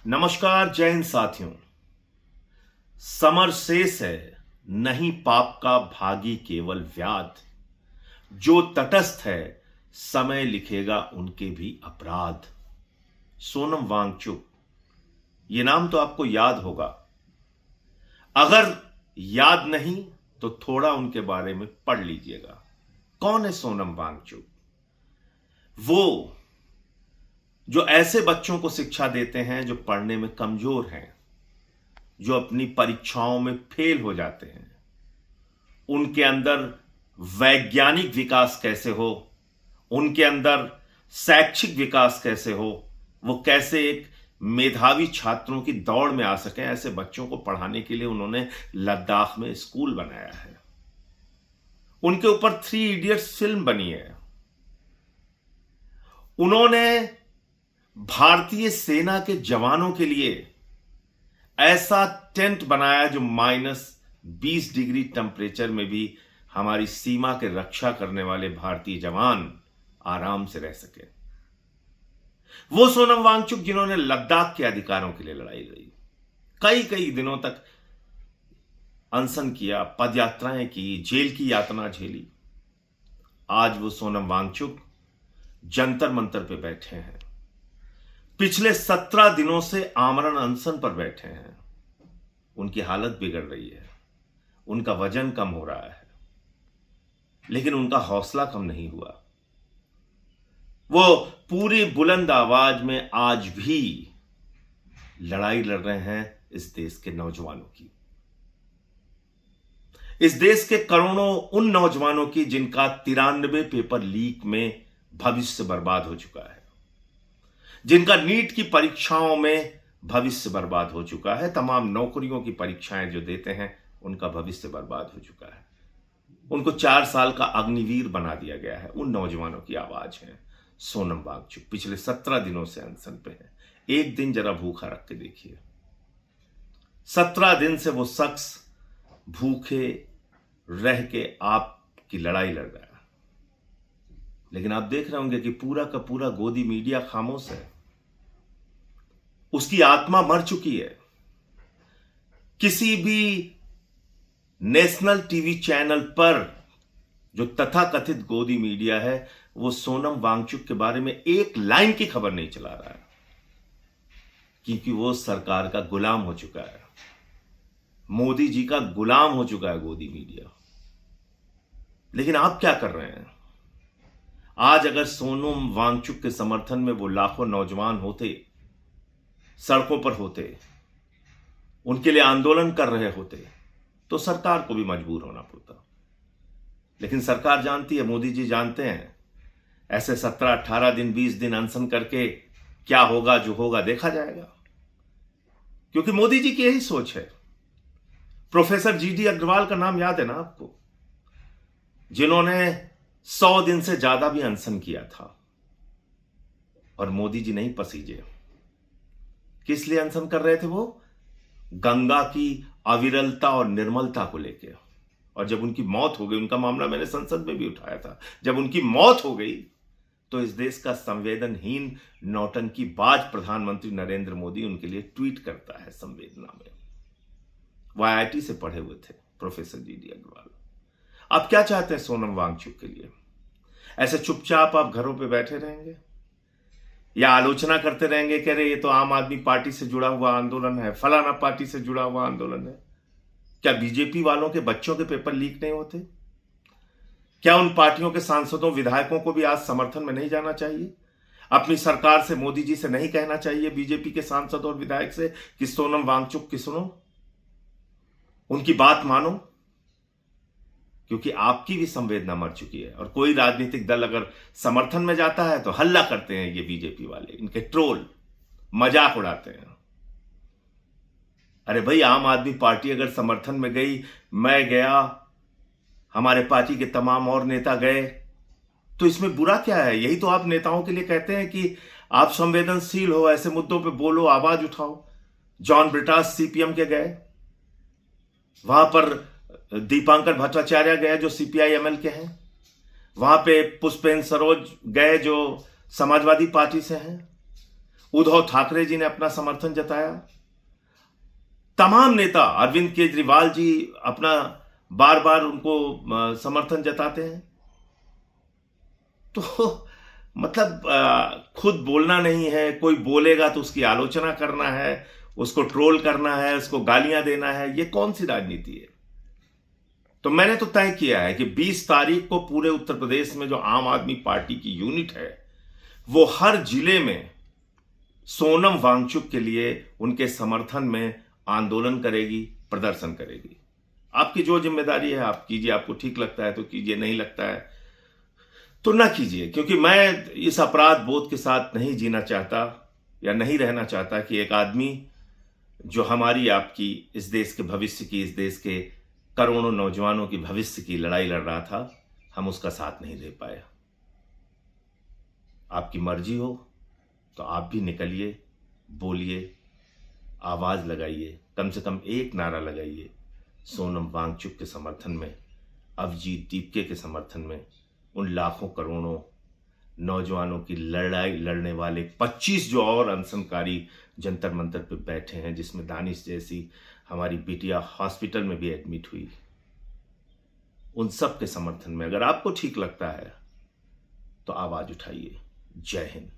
नमस्कार जय हिंद साथियों। समर शेष है नहीं पाप का भागी केवल व्याध, जो तटस्थ है समय लिखेगा उनके भी अपराध। सोनम वांगचुक, ये नाम तो आपको याद होगा। अगर याद नहीं तो थोड़ा उनके बारे में पढ़ लीजिएगा। कौन है सोनम वांगचुक? वो जो ऐसे बच्चों को शिक्षा देते हैं जो पढ़ने में कमजोर हैं, जो अपनी परीक्षाओं में फेल हो जाते हैं। उनके अंदर वैज्ञानिक विकास कैसे हो, उनके अंदर शैक्षिक विकास कैसे हो, वो कैसे एक मेधावी छात्रों की दौड़ में आ सकें, ऐसे बच्चों को पढ़ाने के लिए उन्होंने लद्दाख में स्कूल बनाया है। उनके ऊपर 3 इडियट्स फिल्म बनी है। उन्होंने भारतीय सेना के जवानों के लिए ऐसा टेंट बनाया जो -20 डिग्री टेम्परेचर में भी हमारी सीमा के रक्षा करने वाले भारतीय जवान आराम से रह सके। वो सोनम वांगचुक जिन्होंने लद्दाख के अधिकारों के लिए लड़ाई लड़ी, कई दिनों तक अनशन किया, पदयात्राएं की, जेल की यातना झेली। आज वो सोनम वांगचुक जंतर मंतर पे बैठे हैं। पिछले 17 दिनों से आमरण अनशन पर बैठे हैं। उनकी हालत बिगड़ रही है, उनका वजन कम हो रहा है, लेकिन उनका हौसला कम नहीं हुआ। वो पूरी बुलंद आवाज में आज भी लड़ाई लड़ रहे हैं इस देश के नौजवानों की, इस देश के करोड़ों उन नौजवानों की जिनका 93 पेपर लीक में भविष्य बर्बाद हो चुका है, जिनका नीट की परीक्षाओं में भविष्य बर्बाद हो चुका है, तमाम नौकरियों की परीक्षाएं जो देते हैं उनका भविष्य बर्बाद हो चुका है। उनको 4 साल का अग्निवीर बना दिया गया है। उन नौजवानों की आवाज है सोनम वांगचुक। पिछले 17 दिनों से अनशन पे है। एक दिन जरा भूखा रख के देखिए। 17 दिन से वो शख्स भूखे रह के आपकी लड़ाई लड़ रहा है, लेकिन आप देख रहे होंगे कि पूरा का पूरा गोदी मीडिया खामोश है। उसकी आत्मा मर चुकी है। किसी भी नेशनल टीवी चैनल पर जो तथाकथित गोदी मीडिया है, वो सोनम वांगचुक के बारे में एक लाइन की खबर नहीं चला रहा है, क्योंकि वो सरकार का गुलाम हो चुका है। मोदी जी का गुलाम हो चुका है गोदी मीडिया। लेकिन आप क्या कर रहे हैं? आज अगर सोनम वांगचुक के समर्थन में वो लाखों नौजवान होते, सड़कों पर होते, उनके लिए आंदोलन कर रहे होते, तो सरकार को भी मजबूर होना पड़ता। लेकिन सरकार जानती है, मोदी जी जानते हैं, ऐसे 17, 18 दिन, 20 दिन अनशन करके क्या होगा, जो होगा देखा जाएगा। क्योंकि मोदी जी की यही सोच है। प्रोफेसर GD अग्रवाल का नाम याद है ना आपको, जिन्होंने 100 दिन से ज्यादा भी अनशन किया था और मोदी जी नहीं पसीजे। किस लिए अनशन कर रहे थे वो? गंगा की अविरलता और निर्मलता को लेकर। और जब उनकी मौत हो गई, उनका मामला मैंने संसद में भी उठाया था, जब उनकी मौत हो गई तो इस देश का संवेदनहीन नौटंकी बाज प्रधानमंत्री नरेंद्र मोदी उनके लिए ट्वीट करता है संवेदना में। वो IIT से पढ़े हुए थे प्रोफेसर GD अग्रवाल। आप क्या चाहते हैं सोनम वांगचुक के लिए? ऐसे चुपचाप आप घरों पे बैठे रहेंगे या आलोचना करते रहेंगे, कह रहे ये तो आम आदमी पार्टी से जुड़ा हुआ आंदोलन है, फलाना पार्टी से जुड़ा हुआ आंदोलन है? क्या बीजेपी वालों के बच्चों के पेपर लीक नहीं होते? क्या उन पार्टियों के सांसदों, विधायकों को भी आज समर्थन में नहीं जाना चाहिए? अपनी सरकार से, मोदी जी से नहीं कहना चाहिए बीजेपी के सांसद और विधायक से कि सोनम वांगचुक की सुनो, उनकी बात मानो? क्योंकि आपकी भी संवेदना मर चुकी है। और कोई राजनीतिक दल अगर समर्थन में जाता है तो हल्ला करते हैं ये बीजेपी वाले, इनके ट्रोल, मजाक उड़ाते हैं। अरे भाई, आम आदमी पार्टी अगर समर्थन में गई, मैं गया, हमारे पार्टी के तमाम और नेता गए, तो इसमें बुरा क्या है? यही तो आप नेताओं के लिए कहते हैं कि आप संवेदनशील हो, ऐसे मुद्दों पे बोलो, आवाज उठाओ। जॉन ब्रिटास CPM के गए, वहां पर दीपांकर भट्टाचार्य गए जो CPI-ML के हैं, वहां पे पुष्पेंद्र सरोज गए जो समाजवादी पार्टी से हैं, उद्धव ठाकरे जी ने अपना समर्थन जताया, तमाम नेता, अरविंद केजरीवाल जी अपना बार बार उनको समर्थन जताते हैं। तो मतलब खुद बोलना नहीं है, कोई बोलेगा तो उसकी आलोचना करना है, उसको ट्रोल करना है, उसको गालियां देना है, ये कौन सी राजनीति है? तो मैंने तो तय किया है कि 20 तारीख को पूरे उत्तर प्रदेश में जो आम आदमी पार्टी की यूनिट है वो हर जिले में सोनम वांगचुक के लिए उनके समर्थन में आंदोलन करेगी, प्रदर्शन करेगी। आपकी जो जिम्मेदारी है आप कीजिए, आपको ठीक लगता है तो कीजिए, नहीं लगता है तो ना कीजिए, क्योंकि मैं इस अपराध बोध के साथ नहीं जीना चाहता या नहीं रहना चाहता कि एक आदमी जो हमारी आपकी, इस देश के भविष्य की, इस देश के करोड़ों नौजवानों की भविष्य की लड़ाई लड़ रहा था, हम उसका साथ नहीं दे पाए। आपकी मर्जी हो तो आप भी निकलिए, बोलिए, आवाज लगाइए, कम से कम एक नारा लगाइए सोनम वांगचुक के समर्थन में, अभिजीत दीपके के समर्थन में, उन लाखों करोड़ों नौजवानों की लड़ाई लड़ने वाले 25 जो और अनशनकारी जंतर मंतर पे बैठे हैं, जिसमें दानिश जैसी हमारी बिटिया हॉस्पिटल में भी एडमिट हुई, उन सब के समर्थन में अगर आपको ठीक लगता है तो आवाज उठाइए। जय हिंद।